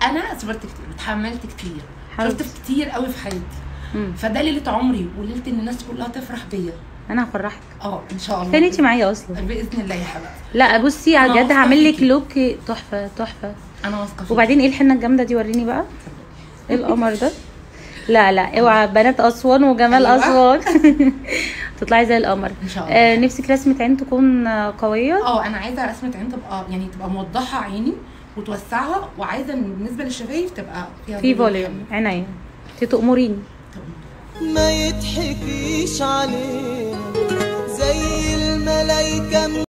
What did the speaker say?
انا صبرت كتير واتحملت كتير، شفت كتير قوي في حياتي. فده ليله عمري وليله ان الناس كلها تفرح بيا. انا هفرحك ان شاء الله. كان انت معايا اصلا باذن الله يا حبيبتي. لا بصي بجد هعمل لك لوك تحفه تحفه. انا واثقه فيكي. وبعدين ايه الحنه الجامده دي؟ وريني بقى ايه القمر ده. لا اوعى بنات اسوان وجمال اسوان تطلعي زي القمر ان شاء الله. نفسك رسمه عين تكون قويه. انا عايزه رسمه عين تبقى يعني تبقى موضحه عيني وتوسعها، وعايزه بالنسبه للشفايف تبقى فيها في فوليوم. عينيا تأمريني. ما يضحكيش علينا زي الملايكه.